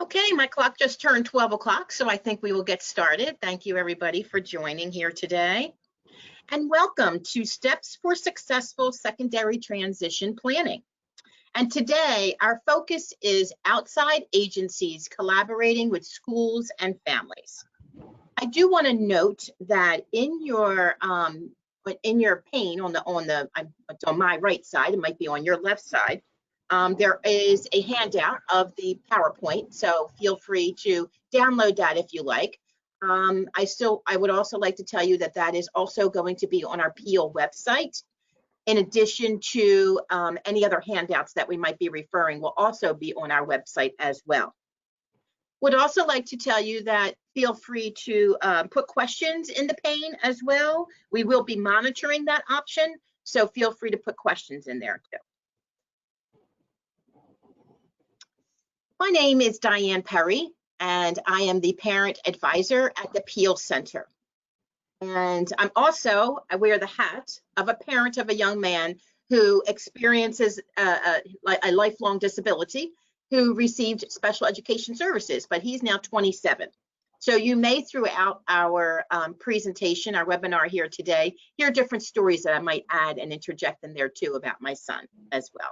Okay, my clock just turned 12 o'clock, so I think we will get started. Thank you, everybody, for joining here today. And welcome to Steps for Successful Secondary Transition Planning. And today, our focus is outside agencies collaborating with schools and families. I do want to note that in your pane on my right side, it might be on your left side, there is a handout of the PowerPoint, so feel free to download that if you like. I would also like to tell you that that is also going to be on our PEAL website. In addition to any other handouts that we might be referring will also be on our website as well. Would also like to tell you that feel free to put questions in the pane as well. We will be monitoring that option, so feel free to put questions in there too. My name is Diane Perry, and I am the parent advisor at the PEAL Center. And I wear the hat of a parent of a young man who experiences a lifelong disability, who received special education services, but he's now 27. So you may, throughout our presentation, our webinar here today, hear different stories that I might add and interject in there too about my son as well.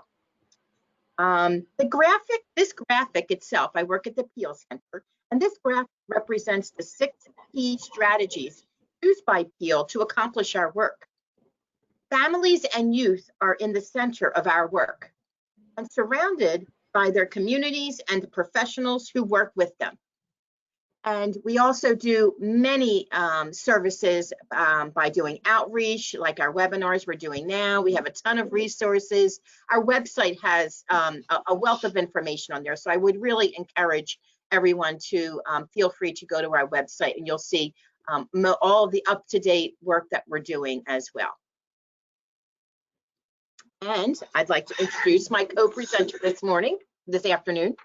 This graphic itself, I work at the PEAL Center, and this graphic represents the 6 key strategies used by PEAL to accomplish our work. Families and youth are in the center of our work and surrounded by their communities and the professionals who work with them. And we also do many services by doing outreach, like our webinars we're doing now. We have a ton of resources. Our website has a wealth of information on there. So I would really encourage everyone to feel free to go to our website, and you'll see all of the up-to-date work that we're doing as well. And I'd like to introduce my co-presenter this afternoon.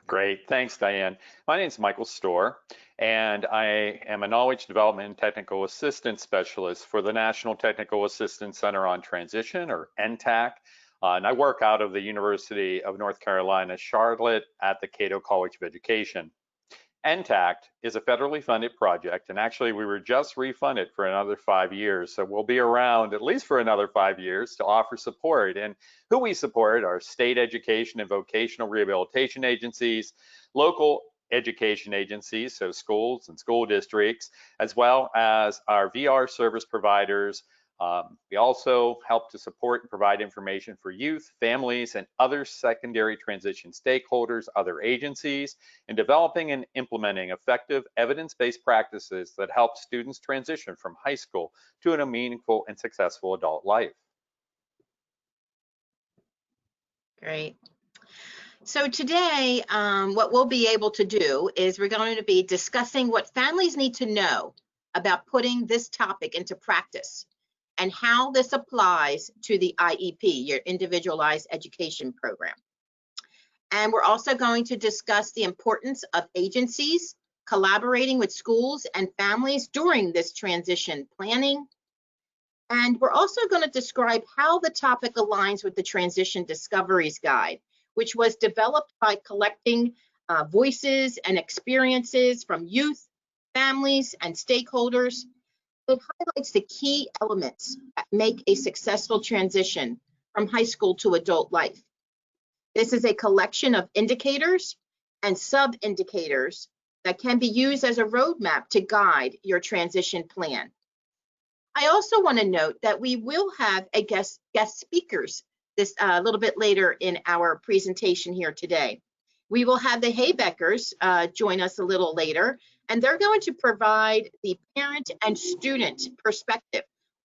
Great, thanks, Diane. My name is Michael Storr, and I am a Knowledge Development and Technical Assistance Specialist for the National Technical Assistance Center on Transition, or NTACT, and I work out of the University of North Carolina, Charlotte, at the Cato College of Education. NTACT is a federally funded project, and actually we were just refunded for another 5 years, so we'll be around at least for another 5 years to offer support. And who we support are state education and vocational rehabilitation agencies, local education agencies, so schools and school districts, as well as our VR service providers. We also help to support and provide information for youth, families, and other secondary transition stakeholders, other agencies, in developing and implementing effective evidence-based practices that help students transition from high school to a meaningful and successful adult life. Great. So today, what we'll be able to do is we're going to be discussing what families need to know about putting this topic into practice, and how this applies to the IEP, your Individualized Education Program. And we're also going to discuss the importance of agencies collaborating with schools and families during this transition planning. And we're also going to describe how the topic aligns with the Transition Discoveries Guide, which was developed by collecting voices and experiences from youth, families, and stakeholders. It highlights the key elements that make a successful transition from high school to adult life. This is a collection of indicators and sub-indicators that can be used as a roadmap to guide your transition plan. I also want to note that we will have a guest speakers this a little bit later in our presentation here today. We will have the Habeckers join us a little later, and they're going to provide the parent and student perspective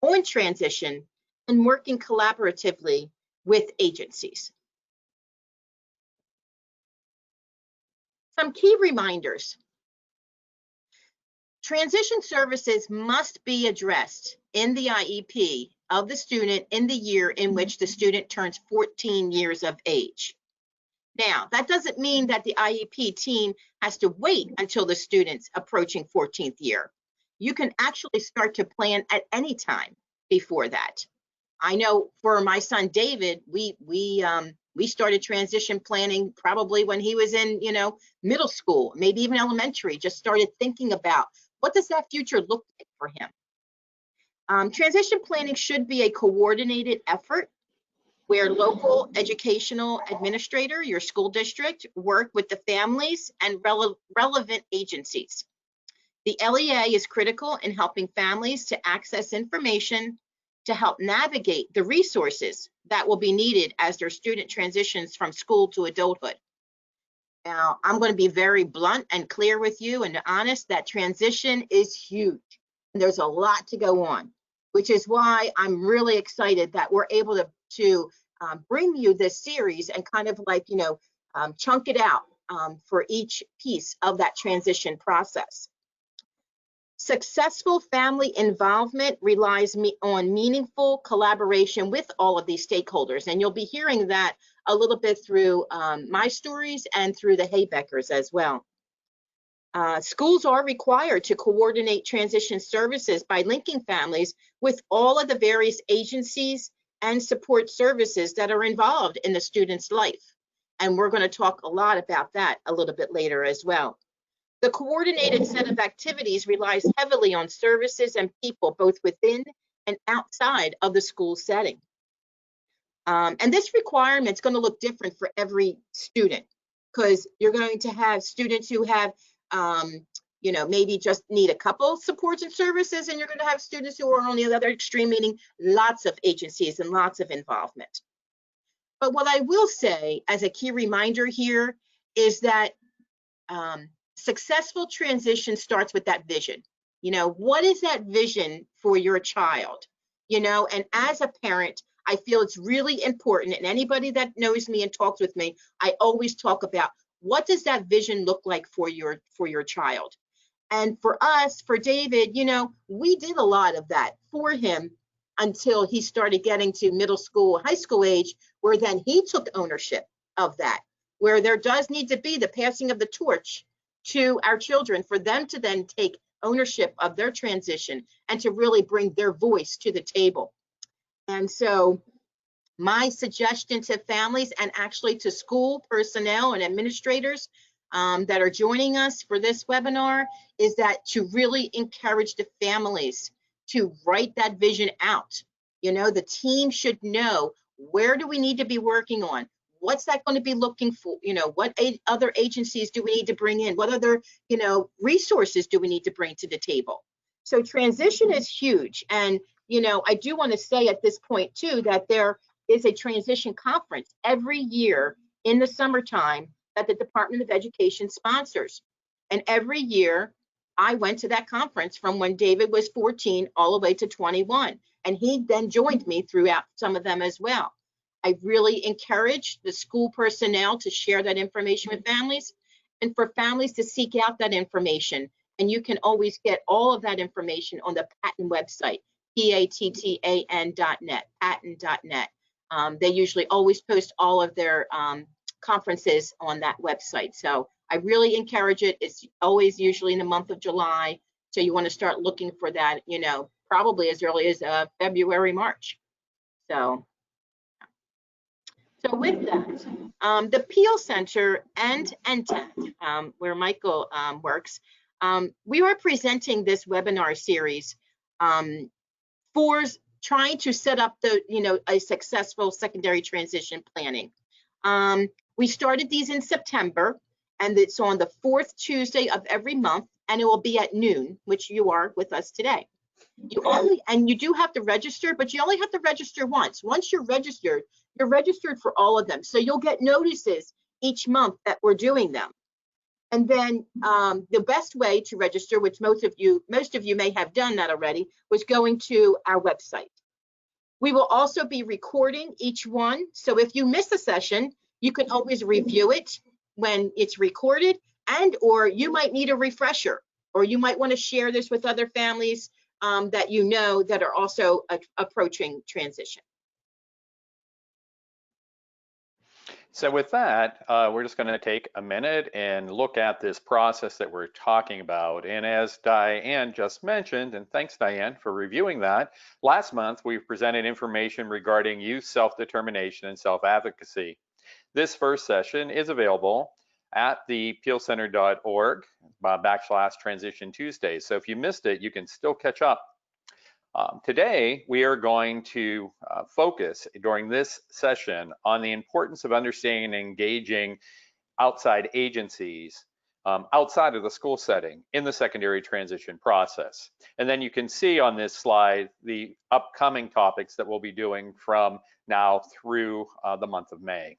on transition and working collaboratively with agencies. Some key reminders. Transition services must be addressed in the IEP of the student in the year in which the student turns 14 years of age. Now, that doesn't mean that the IEP team has to wait until the student's approaching 14th year. You can actually start to plan at any time before that. I know for my son David, we We started transition planning probably when he was in, middle school, maybe even elementary, just started thinking about what does that future look like for him. Transition planning should be a coordinated effort where local educational administrator, your school district, work with the families and relevant agencies. The LEA is critical in helping families to access information to help navigate the resources that will be needed as their student transitions from school to adulthood. Now, I'm going to be very blunt and clear with you and honest that transition is huge. And there's a lot to go on, which is why I'm really excited that we're able to bring you this series and kind of like, chunk it out for each piece of that transition process. Successful family involvement relies on meaningful collaboration with all of these stakeholders. And you'll be hearing that a little bit through my stories and through the Habeckers as well. Schools are required to coordinate transition services by linking families with all of the various agencies and support services that are involved in the student's life. And we're going to talk a lot about that a little bit later as well. The coordinated set of activities relies heavily on services and people, both within and outside of the school setting. And this requirement is going to look different for every student, because you're going to have students who have, maybe just need a couple supports and services, and you're going to have students who are on the other extreme, meaning lots of agencies and lots of involvement. But what I will say as a key reminder here is that successful transition starts with that vision. What is that vision for your child? And as a parent, I feel it's really important, and anybody that knows me and talks with me, I always talk about what does that vision look like for your child. And for us, for David, we did a lot of that for him until he started getting to middle school, high school age, where then he took ownership of that, where there does need to be the passing of the torch to our children for them to then take ownership of their transition and to really bring their voice to the table. And so my suggestion to families and actually to school personnel and administrators that are joining us for this webinar is that to really encourage the families to write that vision out. The team should know, where do we need to be working on? What's that going to be looking for? What other agencies do we need to bring in? What other, resources do we need to bring to the table? So transition is huge. And, I do want to say at this point too, that there is a transition conference every year in the summertime that the Department of Education sponsors. And every year I went to that conference from when David was 14 all the way to 21. And he then joined me throughout some of them as well. I really encourage the school personnel to share that information with families and for families to seek out that information. And you can always get all of that information on the Patten website, pattan.net, patten.net. They usually always post all of their conferences on that website. So I really encourage it. It's always usually in the month of July. So you want to start looking for that, probably as early as February, March. So with that, the PEAL Center and NTACT, where Michael works, we are presenting this webinar series for trying to set up a successful secondary transition planning. We started these in September, and it's on the 4th Tuesday of every month, and it will be at noon, which you are with us today. You do have to register, but you only have to register once. Once you're registered for all of them. So you'll get notices each month that we're doing them. And then the best way to register, which most of you may have done that already, was going to our website. We will also be recording each one. So if you miss a session, you can always review it when it's recorded, or you might need a refresher, or you might want to share this with other families that that are also approaching transition. So with that, we're just going to take a minute and look at this process that we're talking about. And as Diane just mentioned, and thanks Diane for reviewing that, last month we presented information regarding youth self-determination and self-advocacy. This first session is available at the pealcenter.org / Transition Tuesday. So if you missed it, you can still catch up. Today, we are going to focus during this session on the importance of understanding and engaging outside agencies outside of the school setting in the secondary transition process. And then you can see on this slide the upcoming topics that we'll be doing from now through the month of May.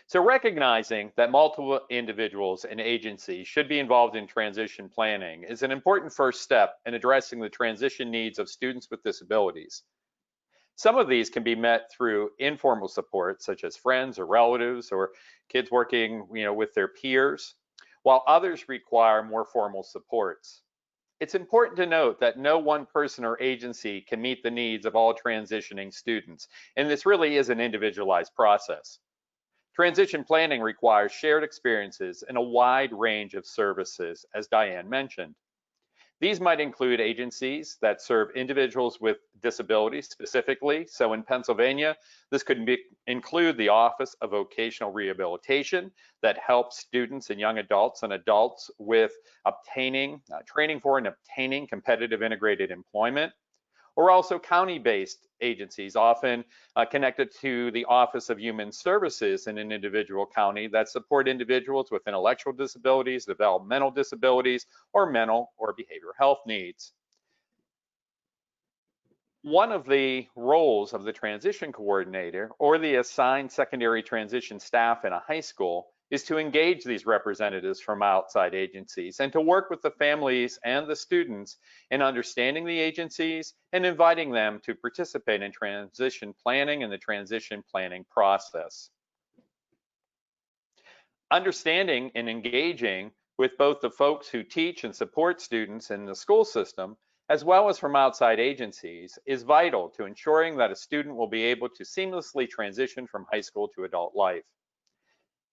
So recognizing that multiple individuals and agencies should be involved in transition planning is an important first step in addressing the transition needs of students with disabilities. Some of these can be met through informal support, such as friends or relatives or kids working, with their peers, while others require more formal supports. It's important to note that no one person or agency can meet the needs of all transitioning students, and this really is an individualized process. Transition planning requires shared experiences and a wide range of services, as Diane mentioned. These might include agencies that serve individuals with disabilities specifically. So in Pennsylvania, this could include the Office of Vocational Rehabilitation that helps students and young adults and adults with obtaining training for and obtaining competitive integrated employment. Or also county-based agencies, often connected to the Office of Human Services in an individual county that support individuals with intellectual disabilities, developmental disabilities, or mental or behavioral health needs. One of the roles of the transition coordinator or the assigned secondary transition staff in a high school is to engage these representatives from outside agencies and to work with the families and the students in understanding the agencies and inviting them to participate in transition planning and the transition planning process. Understanding and engaging with both the folks who teach and support students in the school system, as well as from outside agencies, is vital to ensuring that a student will be able to seamlessly transition from high school to adult life.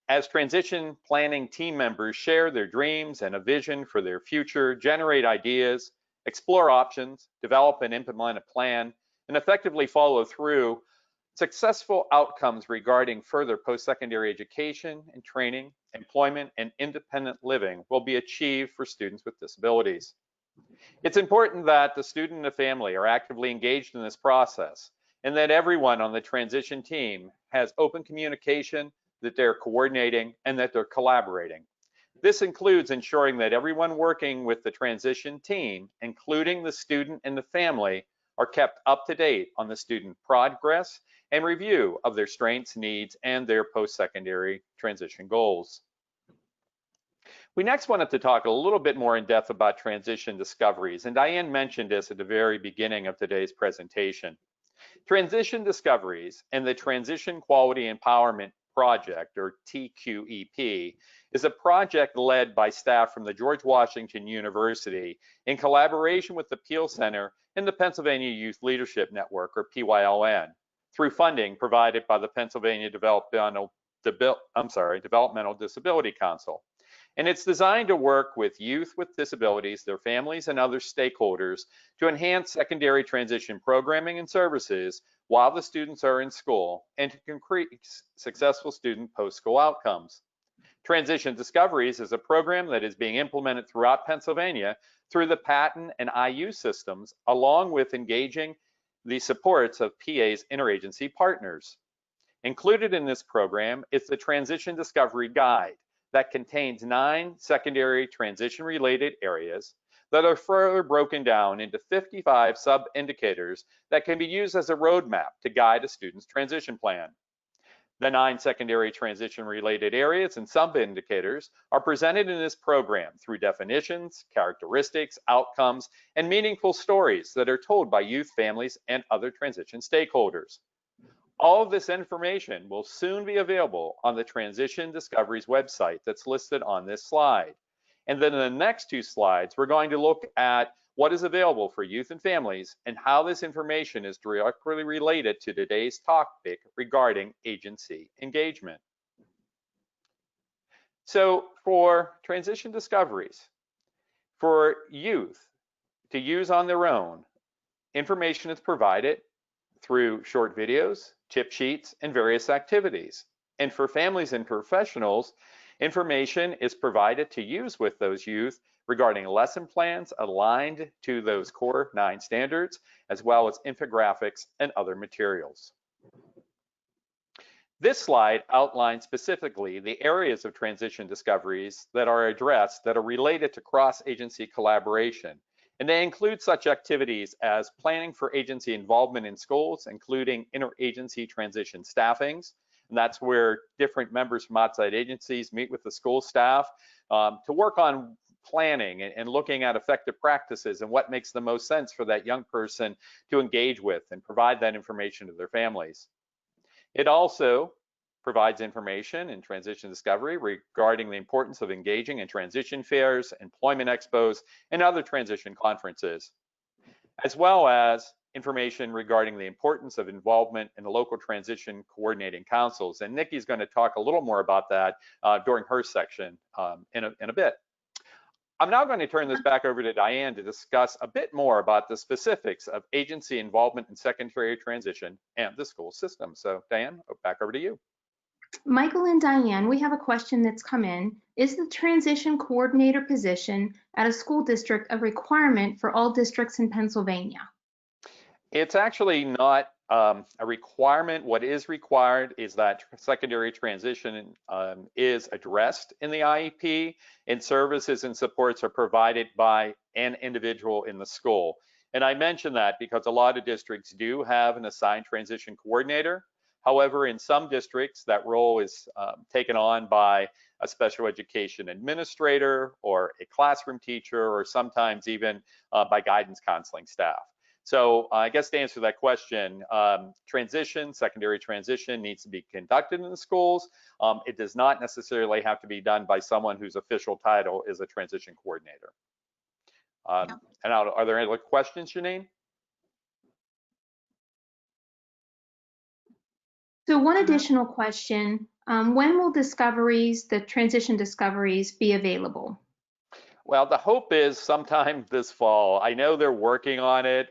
As transition planning team members share their dreams and a vision for their future, generate ideas, explore options, develop and implement a plan, and effectively follow through, successful outcomes regarding further post-secondary education and training, employment, and independent living will be achieved for students with disabilities. It's important that the student and the family are actively engaged in this process and that everyone on the transition team has open communication, that they're coordinating, and that they're collaborating. This includes ensuring that everyone working with the transition team, including the student and the family, are kept up to date on the student progress and review of their strengths, needs, and their post-secondary transition goals. We next wanted to talk a little bit more in depth about transition discoveries, and Diane mentioned this at the very beginning of today's presentation. Transition discoveries and the Transition Quality Empowerment Project, or TQEP, is a project led by staff from the George Washington University in collaboration with the PEAL Center and the Pennsylvania Youth Leadership Network, or PYLN, through funding provided by the Pennsylvania Developmental Disability Council. And it's designed to work with youth with disabilities, their families, and other stakeholders to enhance secondary transition programming and services while the students are in school and to increase successful student post-school outcomes. Transition Discoveries is a program that is being implemented throughout Pennsylvania through the Patent and IU systems, along with engaging the supports of PA's interagency partners. Included in this program is the Transition Discovery Guide that contains 9 secondary transition-related areas that are further broken down into 55 sub-indicators that can be used as a roadmap to guide a student's transition plan. The 9 secondary transition-related areas and sub-indicators are presented in this program through definitions, characteristics, outcomes, and meaningful stories that are told by youth, families, and other transition stakeholders. All of this information will soon be available on the Transition Discoveries website that's listed on this slide. And then in the next 2 slides, we're going to look at what is available for youth and families and how this information is directly related to today's topic regarding agency engagement. So for Transition Discoveries, for youth to use on their own, information is provided through short videos, tip sheets, and various activities. And for families and professionals, information is provided to use with those youth regarding lesson plans aligned to those core 9 standards, as well as infographics and other materials. This slide outlines specifically the areas of transition discoveries that are addressed that are related to cross-agency collaboration. And they include such activities as planning for agency involvement in schools, including interagency transition staffings. And that's where different members from outside agencies meet with the school staff to work on planning and looking at effective practices and what makes the most sense for that young person to engage with and provide that information to their families. It also provides information in transition discovery regarding the importance of engaging in transition fairs, employment expos, and other transition conferences, as well as information regarding the importance of involvement in the local transition coordinating councils. And Nikki's going to talk a little more about that during her section in a bit. I'm now going to turn this back over to Diane to discuss a bit more about the specifics of agency involvement in secondary transition and the school system. So Diane, back over to you. Michael and Diane, we have a question that's come in. Is the transition coordinator position at a school district a requirement for all districts in Pennsylvania? It's actually not a requirement. What is required is that secondary transition is addressed in the IEP, and services and supports are provided by an individual in the school. And I mention that because a lot of districts do have an assigned transition coordinator. However, in some districts, that role is taken on by a special education administrator or a classroom teacher, or sometimes even by guidance counseling staff. So I guess to answer that question, secondary transition needs to be conducted in the schools. It does not necessarily have to be done by someone whose official title is a transition coordinator. And are there any other questions, Janine? So one additional question, when will the transition discoveries be available? Well, the hope is sometime this fall. I know they're working on it.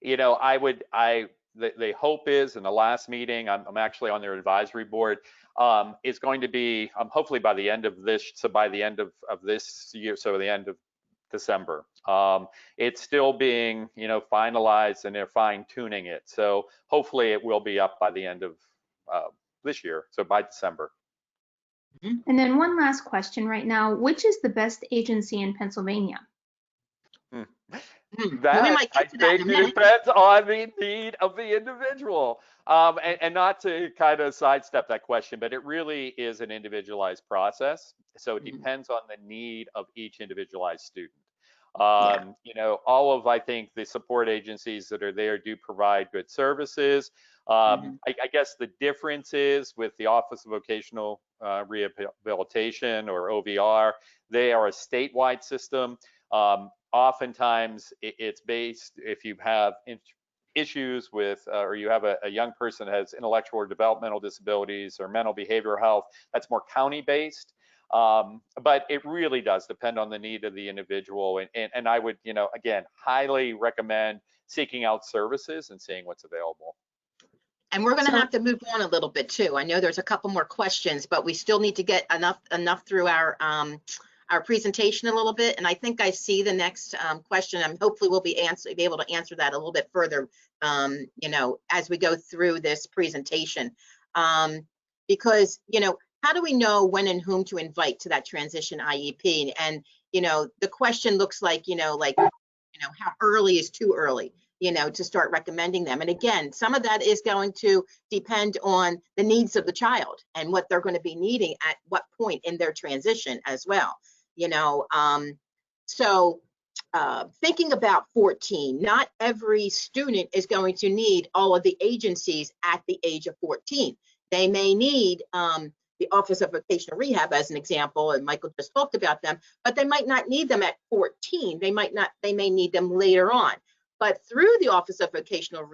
You know, the hope is in the last meeting, I'm actually on their advisory board, is going to be hopefully by the end of this, so by the end of this year, so the end of December. It's still being, you know, finalized, and they're fine tuning it. So hopefully it will be up by the end of this year, so by December. And then one last question right now, which is the best agency in Pennsylvania? That, I think, depends on the need of the individual. And not to kind of sidestep that question, but it really is an individualized process. So it depends on the need of each individualized student. You know, all of, I think, the support agencies that are there do provide good services. I guess the difference is with the Office of Vocational Rehabilitation, or OVR, they are a statewide system. Oftentimes it's based, if you have issues with, or you have a young person that has intellectual or developmental disabilities or mental behavioral health, that's more county based. But it really does depend on the need of the individual. And I would, you know, again, highly recommend seeking out services and seeing what's available. And we're going to have to move on a little bit too. I know there's a couple more questions, but we still need to get enough through our presentation a little bit. And I think I see the next question, and hopefully we'll be able to answer that a little bit further, you know, as we go through this presentation. Because, you know, how do we know when and whom to invite to that transition IEP? And, you know, the question looks like, how early is too early, you know, to start recommending them. And again, some of that is going to depend on the needs of the child and what they're going to be needing at what point in their transition as well, you know. So thinking about 14, not every student is going to need all of the agencies at the age of 14. They may need the Office of Vocational Rehab as an example, and Michael just talked about them, but they might not need them at 14. They may need them later on. But through the Office of Vocational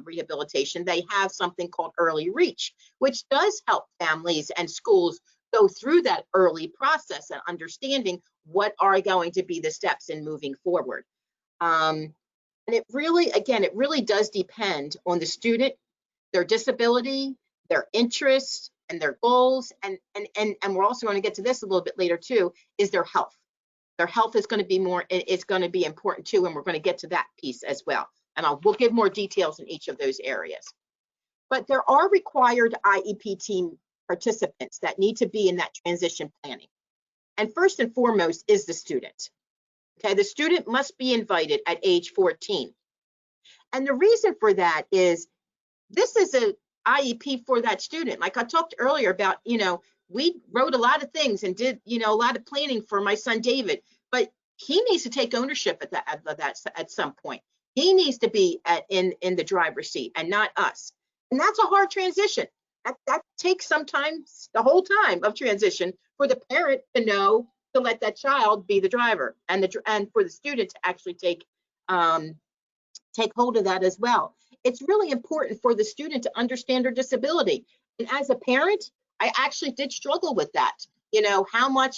Rehabilitation, they have something called Early Reach, which does help families and schools go through that early process and understanding what are going to be the steps in moving forward. And it really, again, it really does depend on the student, their disability, their interests, and their goals. And we're also going to get to this a little bit later too, is their health. Their health is going to be more, it's going to be important too, and we're going to get to that piece as well. And we'll give more details in each of those areas. But there are required IEP team participants that need to be in that transition planning. And first and foremost is the student. Okay, the student must be invited at age 14. And the reason for that is this is a IEP for that student. Like I talked earlier about, we wrote a lot of things and did, a lot of planning for my son David, but he needs to take ownership at some point. He needs to be in the driver's seat and not us. And that's a hard transition. That takes sometimes the whole time of transition for the parent to know to let that child be the driver, and for the student to actually take hold of that as well. It's really important for the student to understand their disability. And as a parent, I actually did struggle with that. How much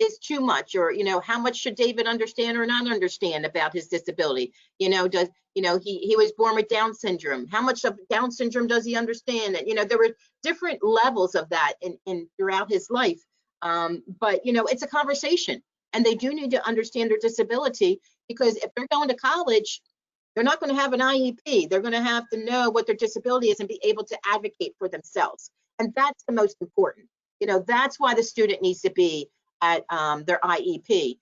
is too much, or how much should David understand or not understand about his disability? He was born with Down syndrome. How much of Down syndrome does he understand? And there were different levels of that in throughout his life. But it's a conversation, and they do need to understand their disability, because if they're going to college, they're not going to have an IEP. They're going to have to know what their disability is and be able to advocate for themselves. And that's the most important. That's why the student needs to be at their IEP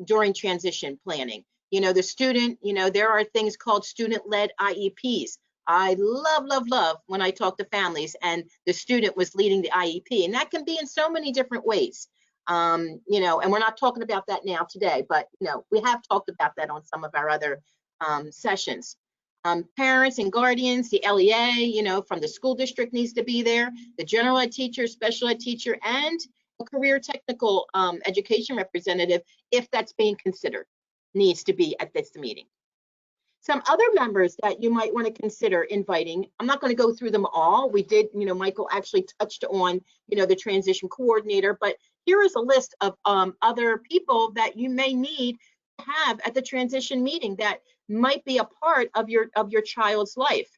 during transition planning. The student, there are things called student-led IEPs. I love when I talk to families and the student was leading the IEP, and that can be in so many different ways. And we're not talking about that now today, but we have talked about that on some of our other sessions. Parents and guardians, the LEA, from the school district needs to be there, the general ed teacher, special ed teacher, and a career technical education representative, if that's being considered, needs to be at this meeting. Some other members that you might want to consider inviting, I'm not going to go through them all. We did, Michael actually touched on, the transition coordinator, but here is a list of other people that you may need to have at the transition meeting that might be a part of your child's life.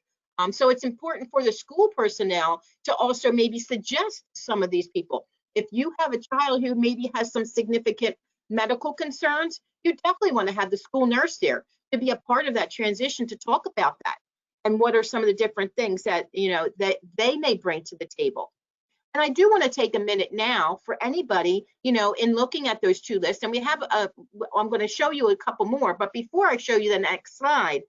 So it's important for the school personnel to also maybe suggest some of these people. If you have a child who maybe has some significant medical concerns, you definitely want to have the school nurse there to be a part of that transition, to talk about that and what are some of the different things that that they may bring to the table. And I do want to take a minute now for anybody, in looking at those two lists, and we have I'm going to show you a couple more, but before I show you the next slide,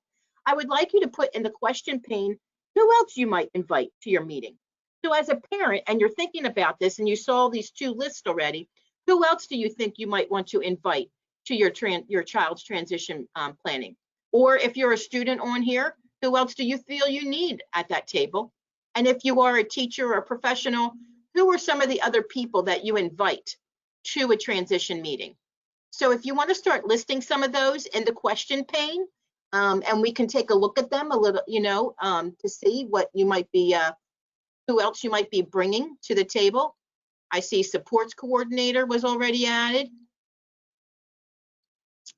I would like you to put in the question pane who else you might invite to your meeting. So as a parent, and you're thinking about this and you saw these two lists already, who else do you think you might want to invite to your child's transition planning? Or if you're a student on here, who else do you feel you need at that table? And if you are a teacher or a professional, who are some of the other people that you invite to a transition meeting? So if you want to start listing some of those in the question pane, and we can take a look at them a little, to see what you might be, who else you might be bringing to the table. I see supports coordinator was already added.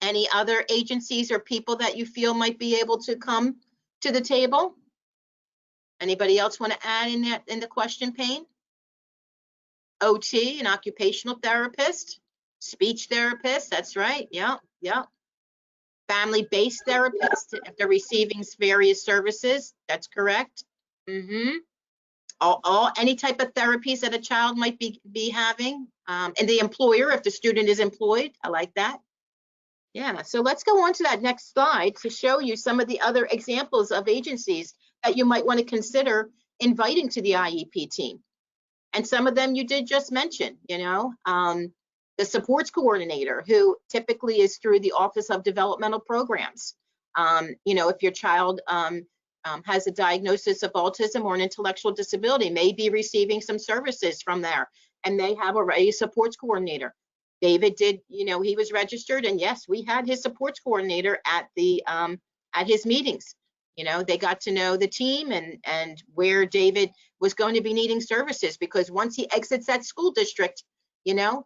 Any other agencies or people that you feel might be able to come to the table? Anybody else want to add in the question pane? OT, an occupational therapist, speech therapist, that's right, yeah. Family-based therapist, if they're receiving various services, that's correct. Any type of therapies that a child might be having, and the employer, if the student is employed, I like that. Yeah, so let's go on to that next slide to show you some of the other examples of agencies that you might want to consider inviting to the IEP team. And some of them you did just mention, the supports coordinator, who typically is through the Office of Developmental Programs. If your child has a diagnosis of autism or an intellectual disability, may be receiving some services from there, and they have a supports coordinator. David did, he was registered, and yes, we had his supports coordinator at his meetings. They got to know the team and where David was going to be needing services, because once he exits that school district, the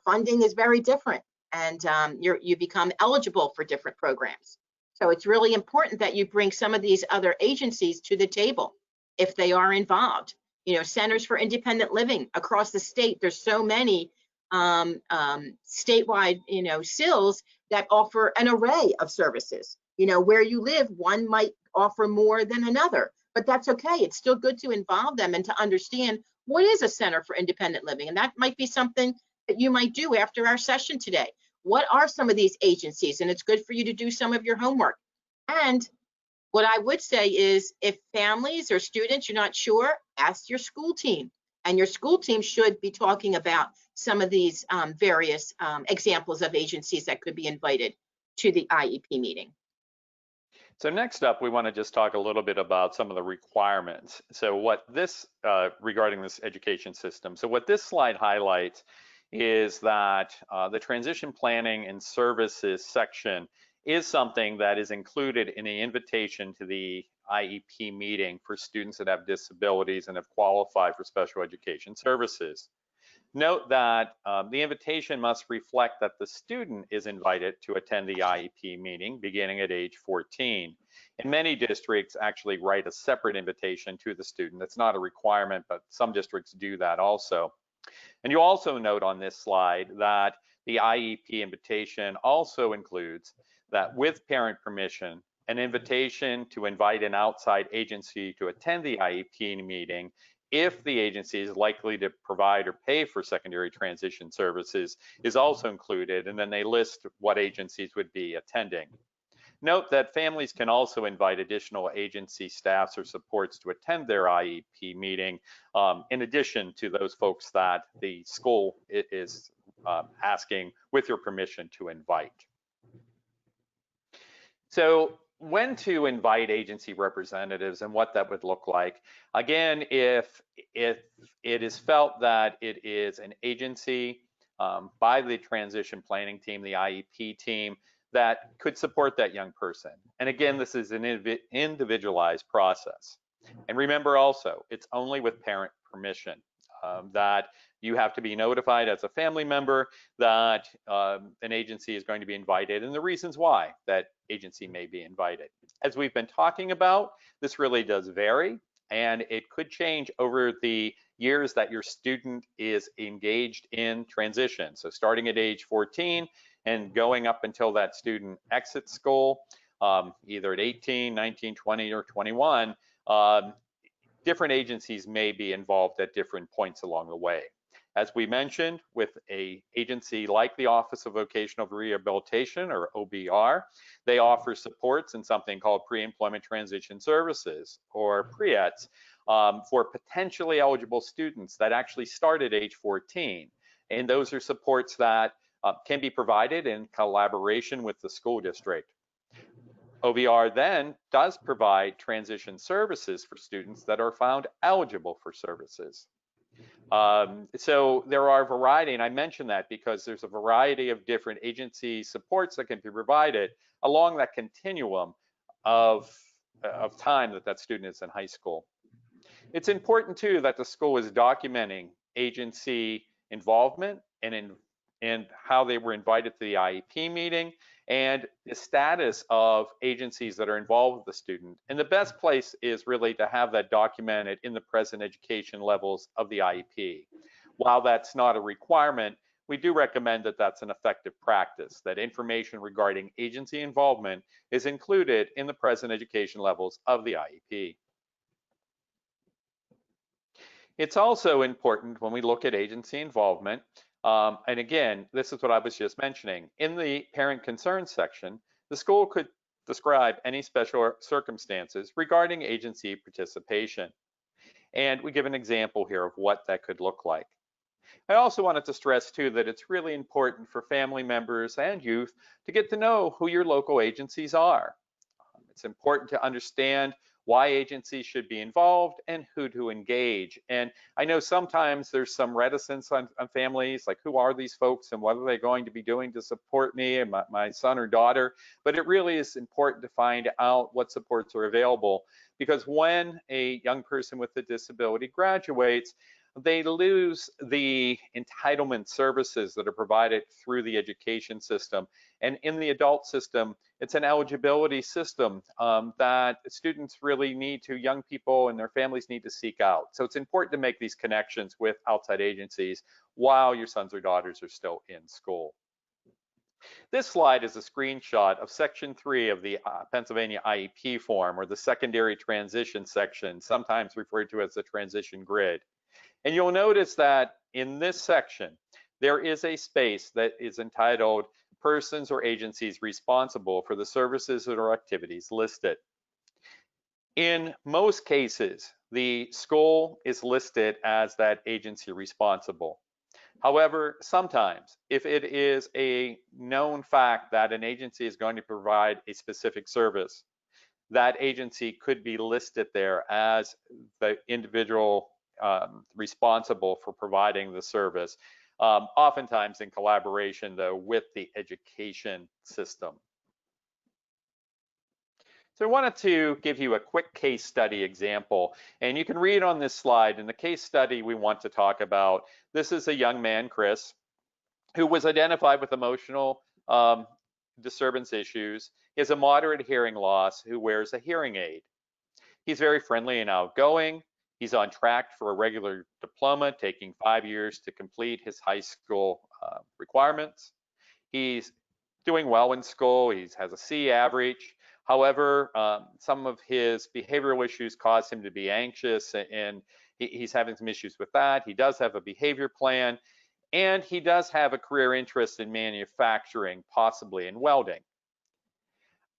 funding is very different, and you become eligible for different programs. So it's really important that you bring some of these other agencies to the table if they are involved. You know, centers for independent living across the state, there's so many statewide, you know, CILs that offer an array of services. You know, where you live, one might offer more than another, but that's okay. It's still good to involve them and to understand what is a center for independent living. And that might be something that you might do after our session today. What are some of these agencies? And it's good for you to do some of your homework. And what I would say is if families or students, you're not sure, ask your school team. And your school team should be talking about some of these various examples of agencies that could be invited to the IEP meeting. So next up, we want to just talk a little bit about some of the requirements. So what this, regarding this education system, so what this slide highlights is that the transition planning and services section is something that is included in the invitation to the IEP meeting for students that have disabilities and have qualified for special education services. Note that the invitation must reflect that the student is invited to attend the IEP meeting beginning at age 14. And many districts actually write a separate invitation to the student. That's not a requirement, but some districts do that also. And you also note on this slide that the IEP invitation also includes that with parent permission, an invitation to invite an outside agency to attend the IEP meeting if the agency is likely to provide or pay for secondary transition services is also included, and then they list what agencies would be attending. Note that families can also invite additional agency staffs or supports to attend their IEP meeting, in addition to those folks that the school is asking with your permission to invite. So when to invite agency representatives and what that would look like. Again, if it is felt that it is an agency by the transition planning team, the IEP team, that could support that young person. And again, this is an individualized process. And remember also, it's only with parent permission, that you have to be notified as a family member that an agency is going to be invited and the reasons why that agency may be invited. As we've been talking about, this really does vary and it could change over the years that your student is engaged in transition. So starting at age 14 and going up until that student exits school, either at 18, 19, 20, or 21, different agencies may be involved at different points along the way. As we mentioned, with an agency like the Office of Vocational Rehabilitation, or OBR, they offer supports in something called Pre-Employment Transition Services, or PREETs, for potentially eligible students that actually start at age 14. And those are supports that can be provided in collaboration with the school district. OBR then does provide transition services for students that are found eligible for services. So there are a variety, and I mention that because there's a variety of different agency supports that can be provided along that continuum of time that student is in high school. It's important too that the school is documenting agency involvement and how they were invited to the IEP meeting and the status of agencies that are involved with the student. And the best place is really to have that documented in the present education levels of the IEP. While that's not a requirement, we do recommend that that's an effective practice, that information regarding agency involvement is included in the present education levels of the IEP. It's also important when we look at agency involvement, and again, this is what I was just mentioning. In the parent concerns section, the school could describe any special circumstances regarding agency participation. And we give an example here of what that could look like. I also wanted to stress too that it's really important for family members and youth to get to know who your local agencies are. It's important to understand why agencies should be involved and who to engage. And I know sometimes there's some reticence on families, like who are these folks and what are they going to be doing to support me and my son or daughter? But it really is important to find out what supports are available, because when a young person with a disability graduates, they lose the entitlement services that are provided through the education system. And in the adult system, it's an eligibility system that students really need to, young people and their families need to seek out. So it's important to make these connections with outside agencies while your sons or daughters are still in school. This slide is a screenshot of Section 3 of the Pennsylvania IEP form, or the secondary transition section, sometimes referred to as the transition grid. And you'll notice that in this section, there is a space that is entitled persons or agencies responsible for the services or activities listed. In most cases, the school is listed as that agency responsible. However, sometimes, if it is a known fact that an agency is going to provide a specific service, that agency could be listed there as the individual responsible for providing the service, oftentimes in collaboration, though, with the education system. So I wanted to give you a quick case study example, and you can read on this slide. In the case study we want to talk about, this is a young man, Chris, who was identified with emotional disturbance issues. He has a moderate hearing loss who wears a hearing aid. He's very friendly and outgoing. He's on track for a regular diploma, taking 5 years to complete his high school requirements. He's doing well in school. He has a C average. However, some of his behavioral issues cause him to be anxious, and he's having some issues with that. He does have a behavior plan, and he does have a career interest in manufacturing, possibly in welding.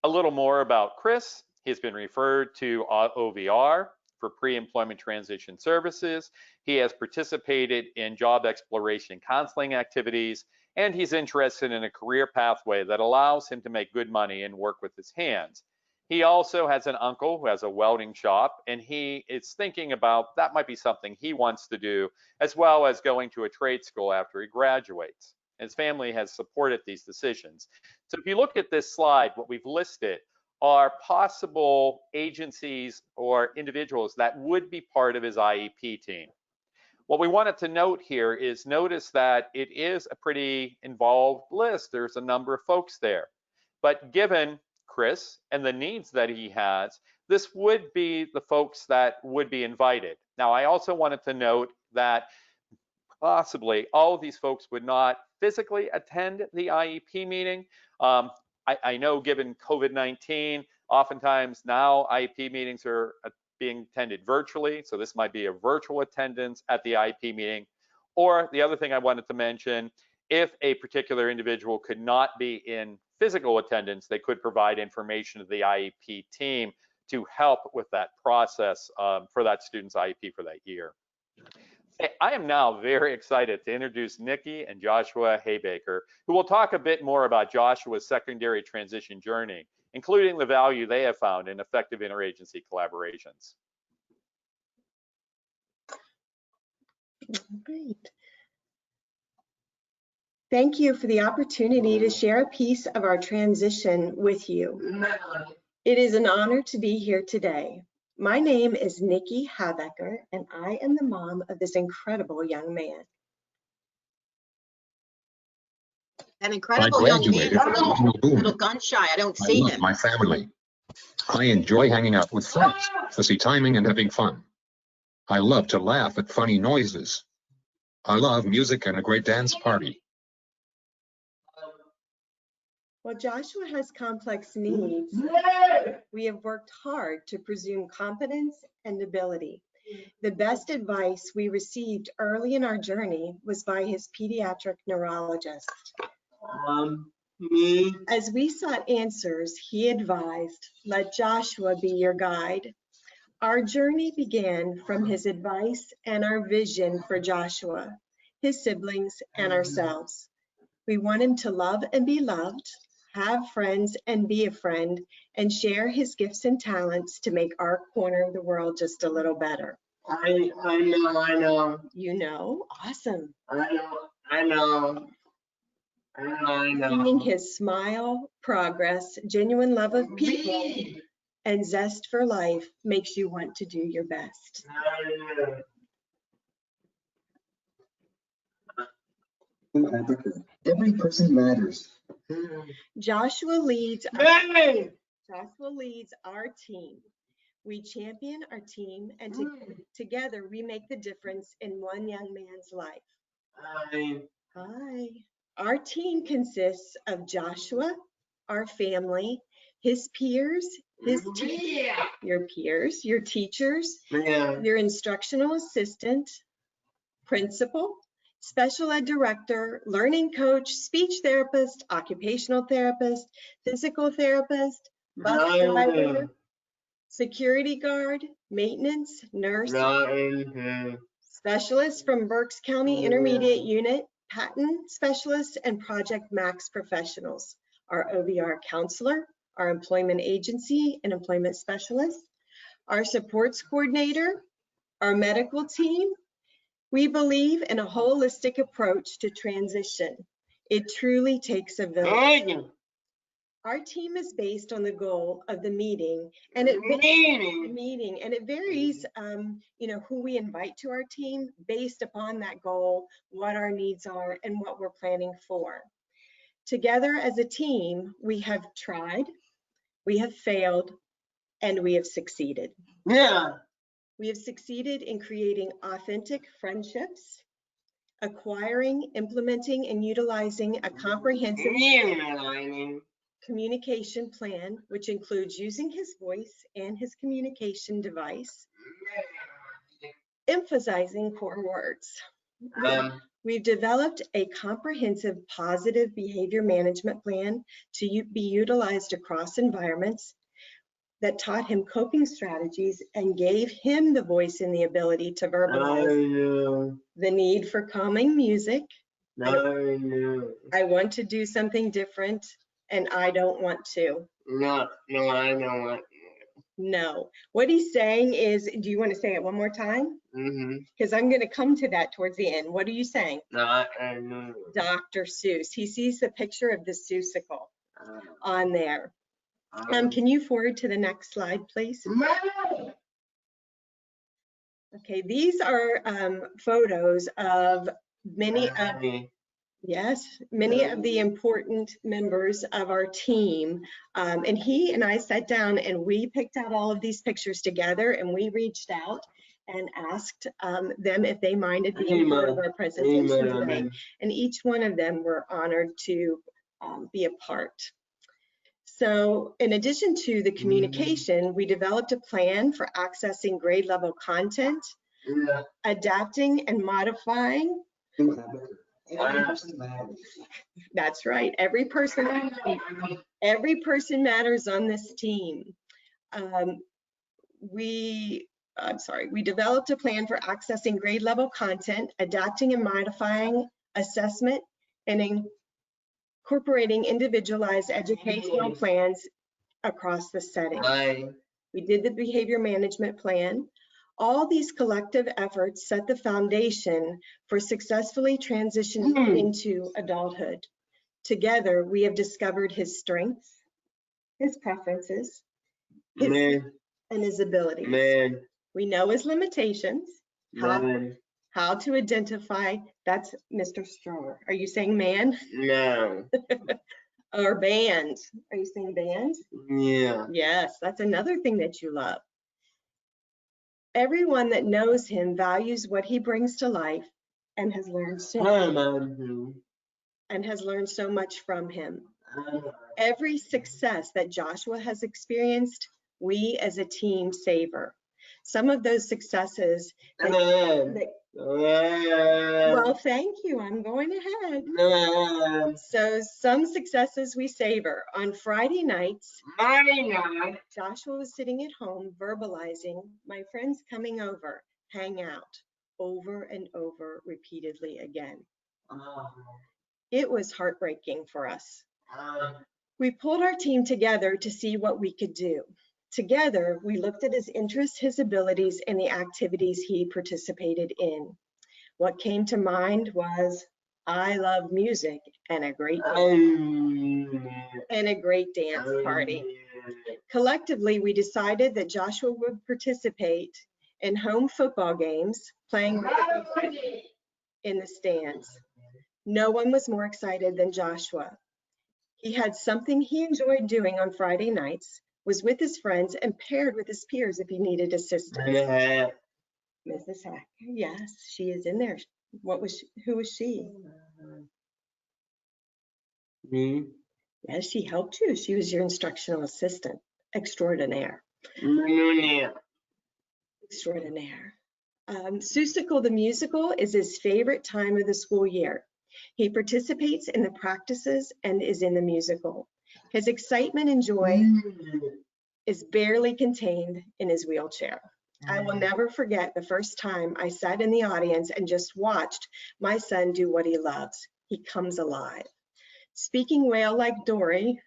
A little more about Chris. He's been referred to OVR for pre-employment transition services. He has participated in job exploration counseling activities, and he's interested in a career pathway that allows him to make good money and work with his hands. He also has an uncle who has a welding shop, and he is thinking about that might be something he wants to do, as well as going to a trade school after he graduates. His family has supported these decisions. So if you look at this slide, what we've listed are possible agencies or individuals that would be part of his IEP team. What we wanted to note here is notice that it is a pretty involved list. There's a number of folks there. But given Chris and the needs that he has, this would be the folks that would be invited. Now, I also wanted to note that possibly all of these folks would not physically attend the IEP meeting. I know given COVID-19, oftentimes now IEP meetings are being attended virtually, so this might be a virtual attendance at the IEP meeting. Or the other thing I wanted to mention, if a particular individual could not be in physical attendance, they could provide information to the IEP team to help with that process for that student's IEP for that year. I am now very excited to introduce Nikki and Joshua Habecker, who will talk a bit more about Joshua's secondary transition journey, including the value they have found in effective interagency collaborations. Great. Thank you for the opportunity to share a piece of our transition with you. It is an honor to be here today. My name is Nikki Habecker, and I am the mom of this incredible young man. An incredible young man. A little gun shy. I don't see him. My family. I enjoy hanging out with friends, fussy timing and having fun. I love to laugh at funny noises. I love music and a great dance party. While Joshua has complex needs, we have worked hard to presume competence and ability. The best advice we received early in our journey was by his pediatric neurologist. As we sought answers, he advised, "Let Joshua be your guide." Our journey began from his advice and our vision for Joshua, his siblings, and ourselves. We want him to love and be loved, have friends and be a friend, and share his gifts and talents to make our corner of the world just a little better. I know. You know? Awesome. I know. Seeing his smile, progress, genuine love of people, and zest for life makes you want to do your best. Habecker. Every person matters. Joshua leads Hey! our team. We champion our team, and together we make the difference in one young man's life. Hi. Our team consists of Joshua, our family, his peers, your peers, your teachers, Yeah. your instructional assistant, principal, special ed director, learning coach, speech therapist, occupational therapist, physical therapist, bus driver, security guard, maintenance, nurse, specialist from Berks County Intermediate Unit, patent specialist, and Project Max professionals, our OVR counselor, our employment agency and employment specialist, our supports coordinator, our medical team. We believe in a holistic approach to transition. It truly takes a village. Our team is based on the goal of the meeting, and it varies, who we invite to our team based upon that goal, what our needs are, and what we're planning for. Together as a team, we have tried, we have failed, and we have succeeded. Yeah. We have succeeded in creating authentic friendships, acquiring, implementing, and utilizing a comprehensive communication plan, which includes using his voice and his communication device, emphasizing core words. We've developed a comprehensive positive behavior management plan to be utilized across environments that taught him coping strategies and gave him the voice and the ability to verbalize the need for calming music. I want to do something different and I don't want to. No, I don't want. No. What he's saying is, do you want to say it one more time? Because I'm going to come to that towards the end. What are you saying? Dr. Seuss. He sees the picture of the Seussical on there. Can you forward to the next slide, please? Okay, these are photos of many of the important members of our team. And he and I sat down and we picked out all of these pictures together, and we reached out and asked them if they minded being part of our presentation today. And each one of them were honored to be a part. So in addition to the communication, we developed a plan for accessing grade level content, adapting and modifying. That's right. Every person matters on this team. We developed a plan for accessing grade level content, adapting and modifying assessment, and incorporating individualized educational plans across the setting. We did the behavior management plan. All these collective efforts set the foundation for successfully transitioning into adulthood. Together, we have discovered his strengths, his preferences, and his abilities. We know his limitations, how to identify. That's Mr. Stroller. Are you saying man? No. Or band? Are you saying band? Yeah. Yes, that's another thing that you love. Everyone that knows him values what he brings to life and has learned so much from him. Every success that Joshua has experienced, we as a team savor. Some of those successes well, thank you. I'm going ahead. So some successes we savor. On Friday nights, Joshua was sitting at home verbalizing, my friends coming over, hang out, over and over repeatedly again. It was heartbreaking for us. We pulled our team together to see what we could do. Together, we looked at his interests, his abilities, and the activities he participated in. What came to mind was, I love music and a great dance party. Collectively, we decided that Joshua would participate in home football games, playing in the stands. No one was more excited than Joshua. He had something he enjoyed doing on Friday nights, was with his friends, and paired with his peers if he needed assistance. Yeah. Mrs. Hack, yes, she is in there. Who was she? Me. Yes, she helped you. She was your instructional assistant extraordinaire. Yeah. Extraordinaire. Seussical the musical is his favorite time of the school year. He participates in the practices and is in the musical. His excitement and joy is barely contained in his wheelchair. I will never forget the first time I sat in the audience and just watched my son do what he loves. He comes alive. Speaking whale like Dory,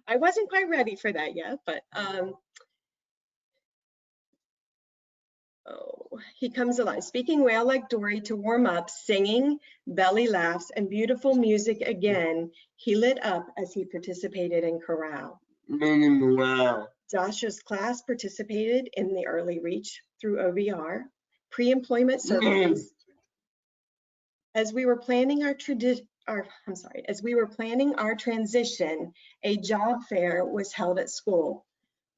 I wasn't quite ready for that yet, but he comes alive. Speaking whale like Dory to warm up, singing, belly laughs, and beautiful music again, he lit up as he participated in chorale. Wow. Joshua's class participated in the early reach through OVR, pre-employment services. As we were planning our transition, a job fair was held at school.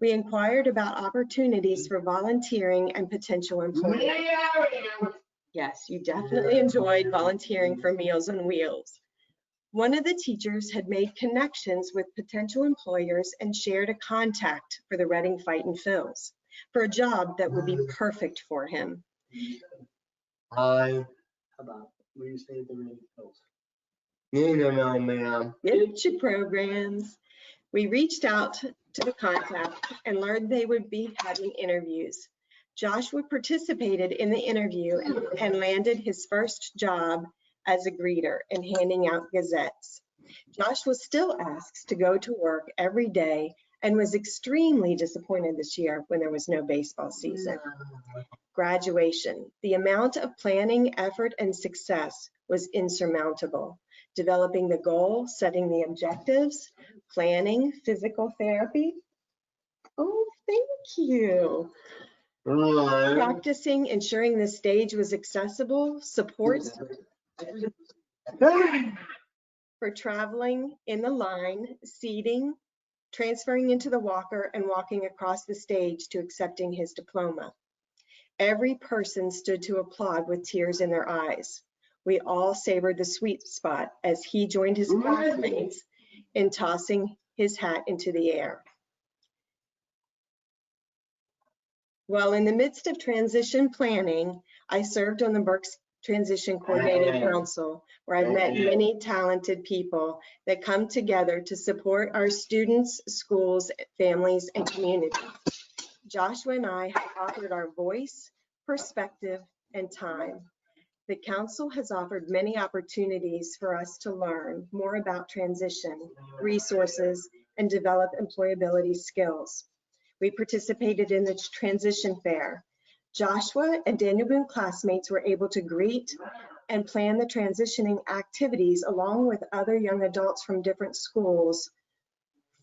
We inquired about opportunities for volunteering and potential employment. Yes, you definitely enjoyed volunteering for Meals on Wheels. One of the teachers had made connections with potential employers and shared a contact for the Reading Fight and Fills for a job that would be perfect for him. How about, will you say the Reading Fills? No, ma'am. Future programs. We reached out to the contact and learned they would be having interviews. Joshua participated in the interview and landed his first job as a greeter and handing out gazettes. Joshua still asks to go to work every day and was extremely disappointed this year when there was no baseball season. Graduation. The amount of planning, effort, and success was insurmountable. Developing the goal, setting the objectives, planning, physical therapy. Oh, thank you. Practicing, ensuring the stage was accessible, supports for traveling in the line, seating, transferring into the walker, and walking across the stage to accepting his diploma. Every person stood to applaud with tears in their eyes. We all savored the sweet spot as he joined his classmates in tossing his hat into the air. While in the midst of transition planning, I served on the Berks Transition Coordinating Council, where I've met many talented people that come together to support our students, schools, families, and communities. Joshua and I have offered our voice, perspective, and time. The council has offered many opportunities for us to learn more about transition, resources, and develop employability skills. We participated in the transition fair. Joshua and Daniel Boone classmates were able to greet and plan the transitioning activities along with other young adults from different schools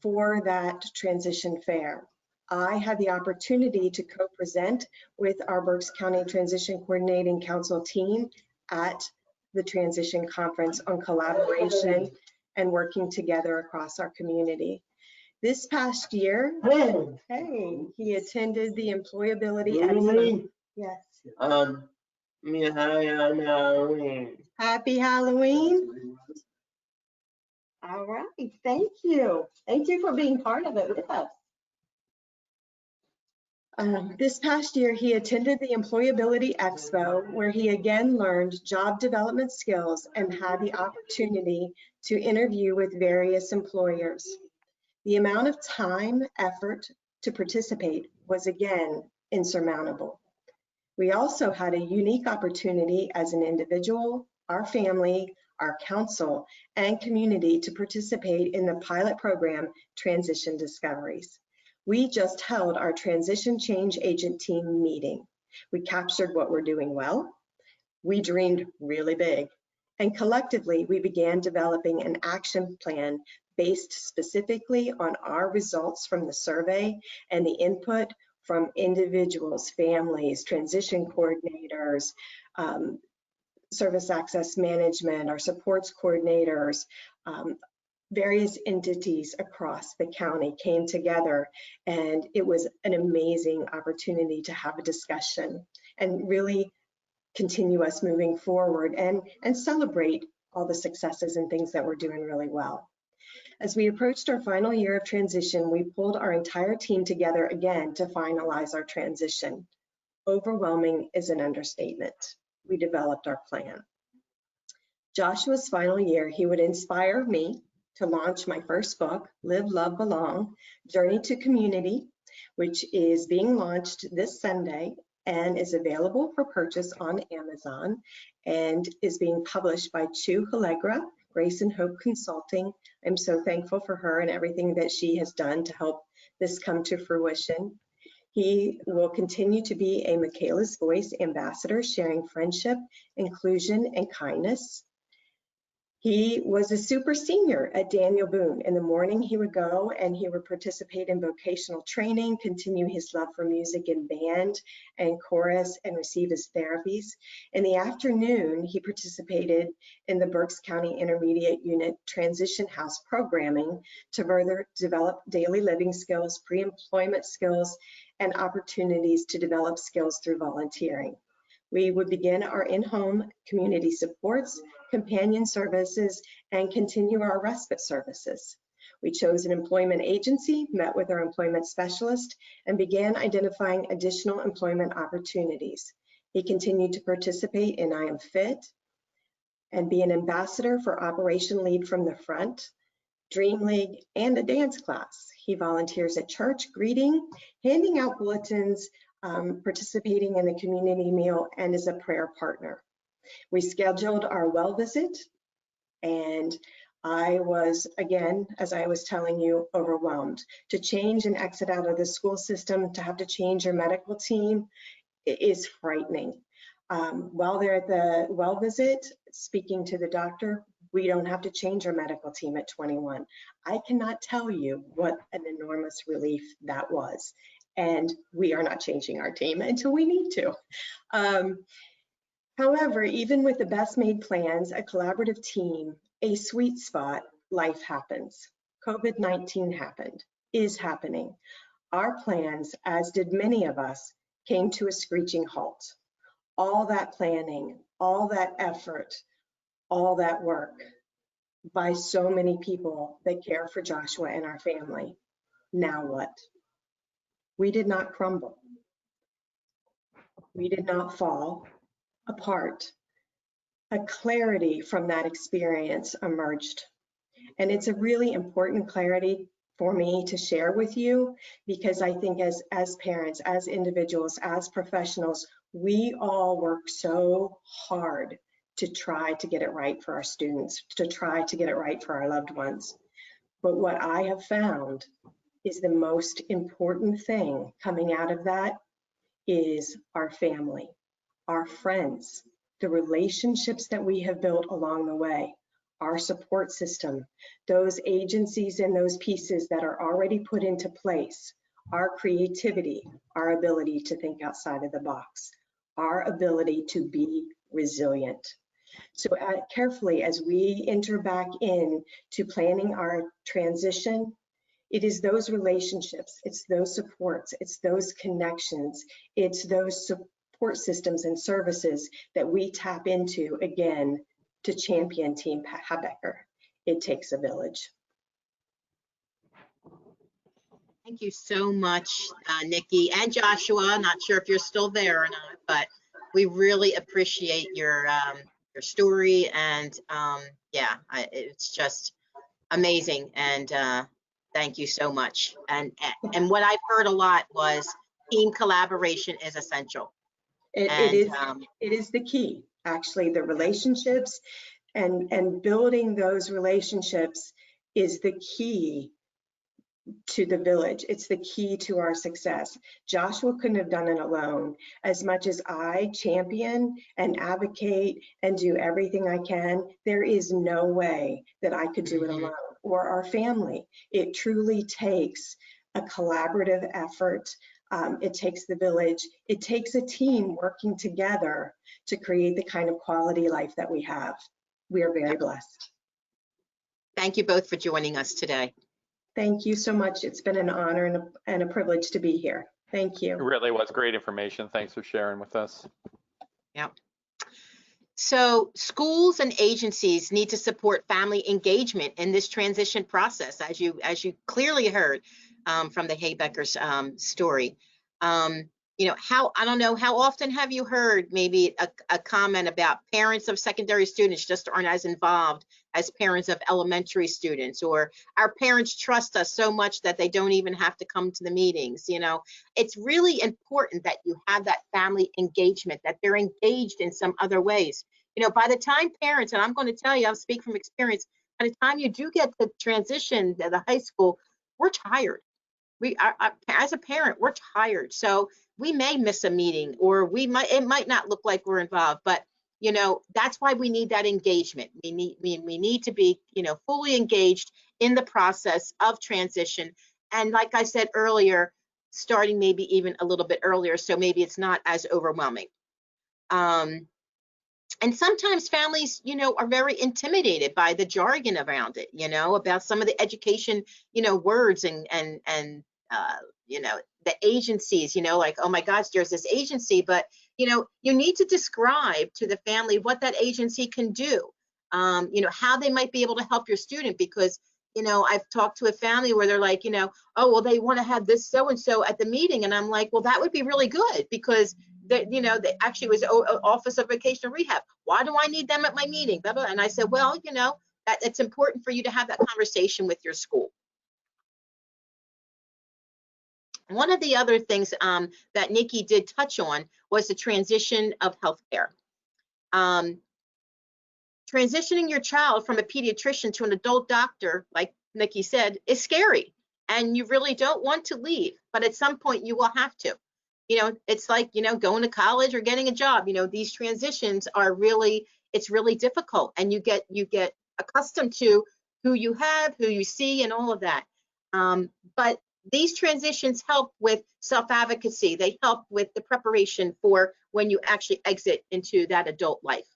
for that transition fair. I had the opportunity to co-present with our Berks County Transition Coordinating Council team at the transition conference on collaboration and working together across our community. This past year, he attended the Employability Expo. Yes. Happy Halloween. All right, thank you. Thank you for being part of it with us. This past year, he attended the Employability Expo, where he again learned job development skills and had the opportunity to interview with various employers. The amount of time, effort to participate was again insurmountable. We also had a unique opportunity as an individual, our family, our council, and community to participate in the pilot program, Transition Discoveries. We just held our Transition Change Agent Team meeting. We captured what we're doing well. We dreamed really big. And collectively, we began developing an action plan based specifically on our results from the survey and the input from individuals, families, transition coordinators, service access management, our supports coordinators, various entities across the county came together, and it was an amazing opportunity to have a discussion and really continue us moving forward and celebrate all the successes and things that we're doing really well. As we approached our final year of transition, we pulled our entire team together again to finalize our transition. Overwhelming is an understatement. We developed our plan. Joshua's final year, he would inspire me to launch my first book, Live, Love, Belong, Journey to Community, which is being launched this Sunday and is available for purchase on Amazon and is being published by Chu Allegra, Grace and Hope Consulting. I'm so thankful for her and everything that she has done to help this come to fruition. He will continue to be a Michaela's Voice ambassador, sharing friendship, inclusion, and kindness. He was a super senior at Daniel Boone. In the morning, he would go and he would participate in vocational training, continue his love for music and band and chorus, and receive his therapies. In the afternoon, he participated in the Berks County Intermediate Unit Transition House programming to further develop daily living skills, pre-employment skills, and opportunities to develop skills through volunteering. We would begin our in-home community supports, companion services, and continue our respite services. We chose an employment agency, met with our employment specialist, and began identifying additional employment opportunities. He continued to participate in I Am Fit and be an ambassador for Operation Lead from the Front, Dream League, and a dance class. He volunteers at church, greeting, handing out bulletins, participating in the community meal, and is a prayer partner. We scheduled our well visit, and I was, again, as I was telling you, overwhelmed. To change and exit out of the school system, to have to change your medical team, it is frightening. While they're at the well visit, speaking to the doctor, we don't have to change our medical team at 21. I cannot tell you what an enormous relief that was. And we are not changing our team until we need to. However, even with the best made plans, a collaborative team, a sweet spot, life happens. COVID-19 happened, is happening. Our plans, as did many of us, came to a screeching halt. All that planning, all that effort, all that work by so many people that care for Joshua and our family. Now what? We did not crumble. We did not fall apart. A clarity from that experience emerged. And it's a really important clarity for me to share with you, because I think as parents, as individuals, as professionals, we all work so hard to try to get it right for our students, to try to get it right for our loved ones. But what I have found is the most important thing coming out of that is our family, our friends, the relationships that we have built along the way, our support system, those agencies and those pieces that are already put into place, our creativity, our ability to think outside of the box, our ability to be resilient. So carefully, as we enter back in to planning our transition, it is those relationships, it's those supports, it's those connections, it's those support systems and services that we tap into again to champion Team Habecker. It takes a village. Thank you so much, Nikki and Joshua. Not sure if you're still there or not, but we really appreciate your story, and yeah, it's just amazing. And thank you so much. And what I've heard a lot was team collaboration is essential. It is the key, actually. The relationships and building those relationships is the key to the village. It's the key to our success. Joshua couldn't have done it alone. As much as I champion and advocate and do everything I can, there is no way that I could do it alone, or our family. It truly takes a collaborative effort It takes the village. It takes a team working together to create the kind of quality life that we have. We are very blessed. Thank you both for joining us today. Thank you so much. It's been an honor and a privilege to be here. Thank It you. really was great information. Thanks for sharing with us. Yeah. So schools and agencies need to support family engagement in this transition process, as you clearly heard from the Habecker's story. You know, I don't know, how often have you heard maybe a comment about parents of secondary students just aren't as involved as parents of elementary students, or our parents trust us so much that they don't even have to come to the meetings. You know, it's really important that you have that family engagement, that they're engaged in some other ways. You know, by the time parents, and I'm going to tell you, I'll speak from experience, by the time you do get the transition to the high school, we're tired. We are, as a parent, we're tired. So we may miss a meeting, or it might not look like we're involved, but you know, that's why we need that engagement. We need to be, you know, fully engaged in the process of transition. And like I said earlier, starting maybe even a little bit earlier, so maybe it's not as overwhelming. And sometimes families, you know, are very intimidated by the jargon around it, you know, about some of the education, you know, words and you know, the agencies, you know, like, oh my gosh, there's this agency, but, you know, you need to describe to the family what that agency can do, you know, how they might be able to help your student, because, you know, I've talked to a family where they're like, you know, oh, well, they want to have this so-and-so at the meeting. And I'm like, well, that would be really good, because you know, they actually was Office of Vocational Rehab. Why do I need them at my meeting? Blah, blah. And I said, well, you know, that it's important for you to have that conversation with your school. One of the other things that Nikki did touch on was the transition of healthcare. Transitioning your child from a pediatrician to an adult doctor, like Nikki said, is scary, and you really don't want to leave, but at some point you will have to. You know, it's like, you know, going to college or getting a job. You know, these transitions are really, it's really difficult, and you get accustomed to who you have, who you see, and all of that. But these transitions help with self-advocacy. They help with the preparation for when you actually exit into that adult life.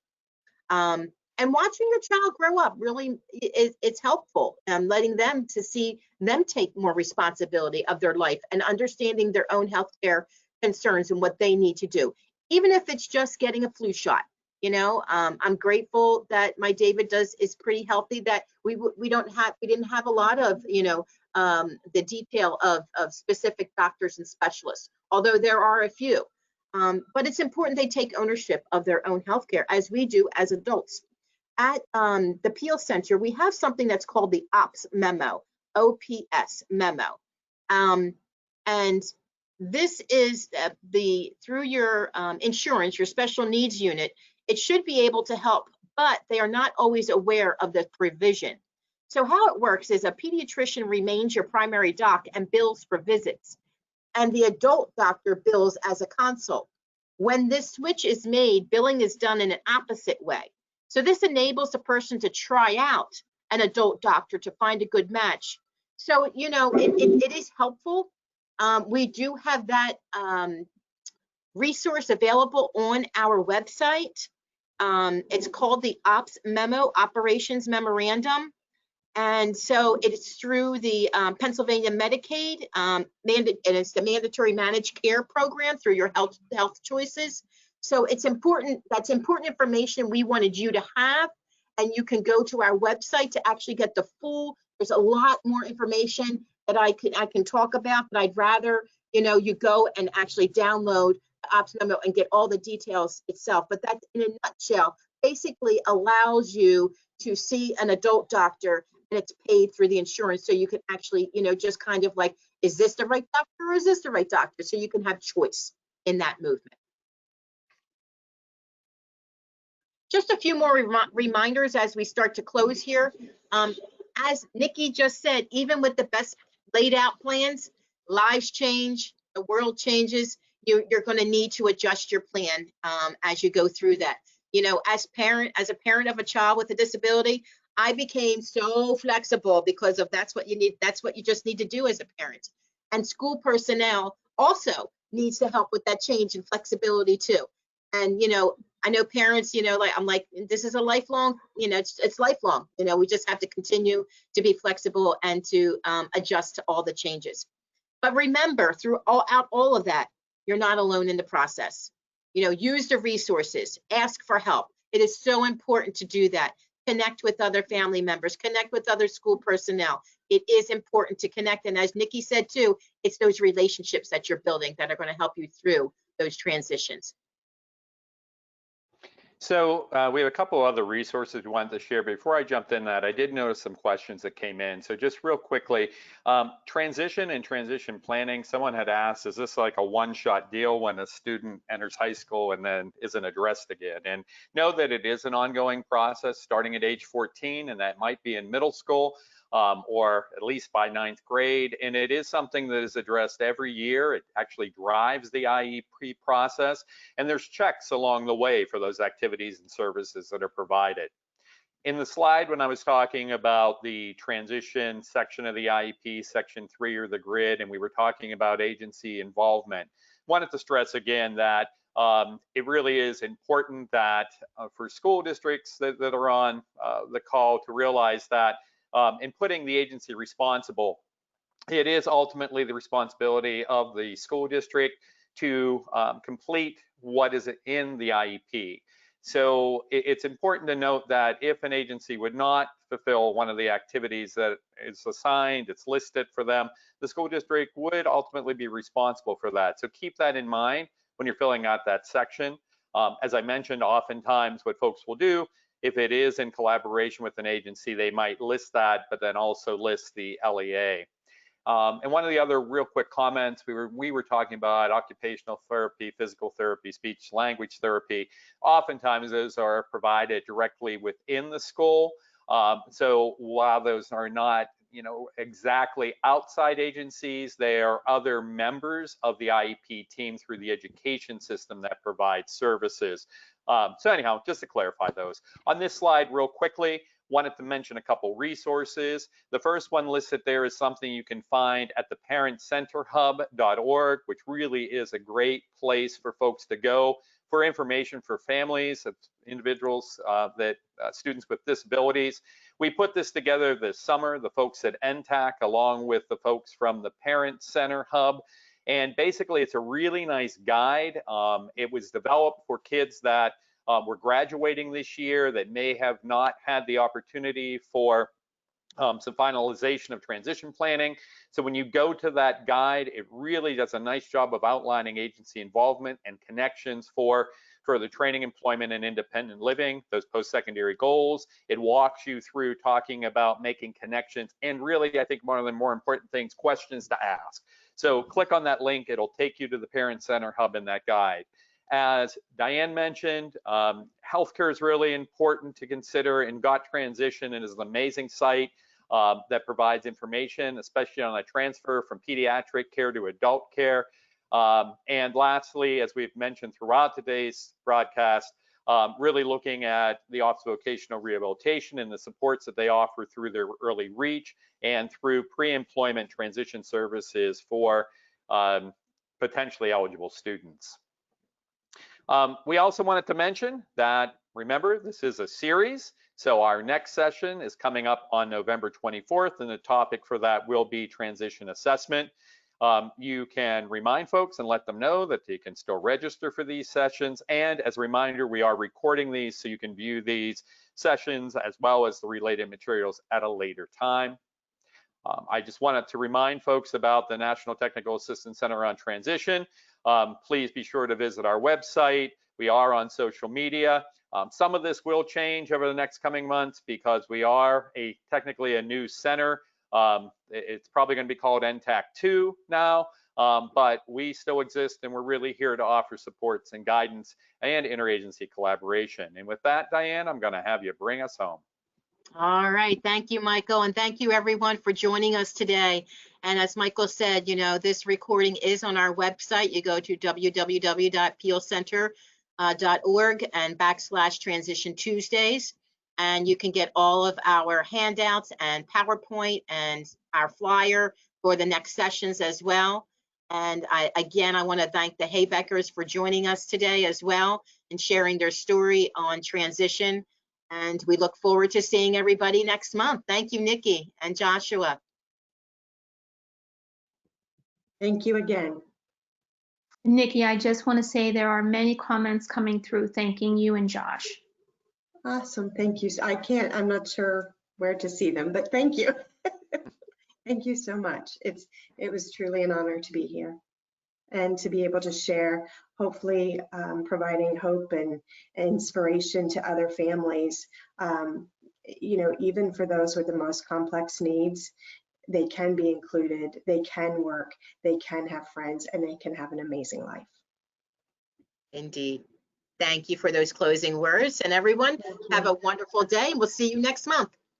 And watching your child grow up really it's helpful, letting them to see them take more responsibility of their life and understanding their own healthcare concerns and what they need to do, even if it's just getting a flu shot. You know, I'm grateful that my David is pretty healthy, that we didn't have a lot of, you know, the detail of specific doctors and specialists, although there are a few. But it's important they take ownership of their own healthcare, as we do as adults. At the PEAL Center, we have something that's called the OPS memo, OPS memo. And this is through your insurance, your special needs unit, it should be able to help, but they are not always aware of the provision. So how it works is a pediatrician remains your primary doc and bills for visits, and the adult doctor bills as a consult. When this switch is made, billing is done in an opposite way. So this enables the person to try out an adult doctor to find a good match. So, you know, it is helpful. We do have that resource available on our website. It's called the OPS Memo, Operations Memorandum. And so it's through the Pennsylvania Medicaid, and it's the mandatory managed care program through your health choices. So it's important, that's important information we wanted you to have, and you can go to our website to actually get the full, there's a lot more information that I can talk about, but I'd rather, you know, you go and actually download the OPS memo and get all the details itself. But that, in a nutshell, basically allows you to see an adult doctor, and it's paid through the insurance. So you can actually, you know, just kind of like, is this the right doctor or is this the right doctor? So you can have choice in that movement. Just a few more reminders as we start to close here. As Nikki just said, even with the best laid out plans, lives change, the world changes. You're going to need to adjust your plan as you go through that. You know, as a parent of a child with a disability, I became so flexible because of that's what you need. That's what you just need to do as a parent. And school personnel also needs to help with that change and flexibility too. And, I know parents, I'm like, this is a lifelong, it's lifelong. We just have to continue to be flexible and to adjust to all the changes. But remember, throughout all of that, you're not alone in the process. Use the resources, ask for help. It is so important to do that. Connect with other family members, connect with other school personnel. It is important to connect. And as Nikki said too, it's those relationships that you're building that are going to help you through those transitions. So we have a couple other resources we wanted to share. Before I jumped in that, I did notice some questions that came in. So just real quickly, transition and transition planning. Someone had asked, is this like a one-shot deal when a student enters high school and then isn't addressed again? And know that it is an ongoing process starting at age 14, and that might be in middle school. Or at least by 9th grade. And it is something that is addressed every year. It actually drives the IEP process. And there's checks along the way for those activities and services that are provided. In the slide, when I was talking about the transition section of the IEP, section 3 or the grid, and we were talking about agency involvement, wanted to stress again that it really is important that for school districts that are on the call to realize that in putting the agency responsible, it is ultimately the responsibility of the school district to complete what is in the IEP. So it's important to note that if an agency would not fulfill one of the activities that is assigned, it's listed for them, the school district would ultimately be responsible for that. So keep that in mind when you're filling out that section. As I mentioned, oftentimes what folks will do, if it is in collaboration with an agency, they might list that, but then also list the LEA. And one of the other real quick comments, we were talking about occupational therapy, physical therapy, speech language therapy. Oftentimes those are provided directly within the school. So while those are not, exactly outside agencies, they are other members of the IEP team through the education system that provide services. So anyhow, just to clarify those. On this slide, real quickly, wanted to mention a couple resources. The first one listed there is something you can find at the parentcenterhub.org, which really is a great place for folks to go for information for families, individuals, students with disabilities. We put this together this summer, the folks at NTACT, along with the folks from the Parent Center Hub. And basically, it's a really nice guide. It was developed for kids that were graduating this year that may have not had the opportunity for some finalization of transition planning. So when you go to that guide, it really does a nice job of outlining agency involvement and connections for the training, employment, and independent living, those post-secondary goals. It walks you through talking about making connections, and really, I think one of the more important things, questions to ask. So click on that link, it'll take you to the Parent Center Hub in that guide. As Diane mentioned, healthcare is really important to consider, and Got Transition is an amazing site that provides information, especially on a transfer from pediatric care to adult care. And lastly, as we've mentioned throughout today's broadcast, really looking at the Office of Vocational Rehabilitation and the supports that they offer through their early reach and through pre-employment transition services for potentially eligible students. We also wanted to mention that, remember, this is a series. So our next session is coming up on November 24th, and the topic for that will be transition assessment. You can remind folks and let them know that they can still register for these sessions. And as a reminder, we are recording these so you can view these sessions as well as the related materials at a later time. I just wanted to remind folks about the National Technical Assistance Center on Transition. Please be sure to visit our website. We are on social media. Some of this will change over the next coming months because we are technically a new center. It's probably going to be called NTACT 2 now, but we still exist, and we're really here to offer supports and guidance and interagency collaboration. And with that, Diane, I'm going to have you bring us home. All right. Thank you, Michael. And thank you, everyone, for joining us today. And as Michael said, this recording is on our website. You go to www.pealcenter.org and /Transition Tuesdays. And you can get all of our handouts and PowerPoint and our flyer for the next sessions as well. And again, I want to thank the Habeckers for joining us today as well and sharing their story on transition. And we look forward to seeing everybody next month. Thank you, Nikki and Joshua. Thank you again. Nikki, I just want to say there are many comments coming through thanking you and Josh. Awesome. Thank you. I'm not sure where to see them, but thank you. Thank you so much. It was truly an honor to be here and to be able to share, hopefully providing hope and inspiration to other families. You know, even for those with the most complex needs, they can be included, they can work, they can have friends, and they can have an amazing life. Indeed. Thank you for those closing words. And everyone, have a wonderful day. We'll see you next month.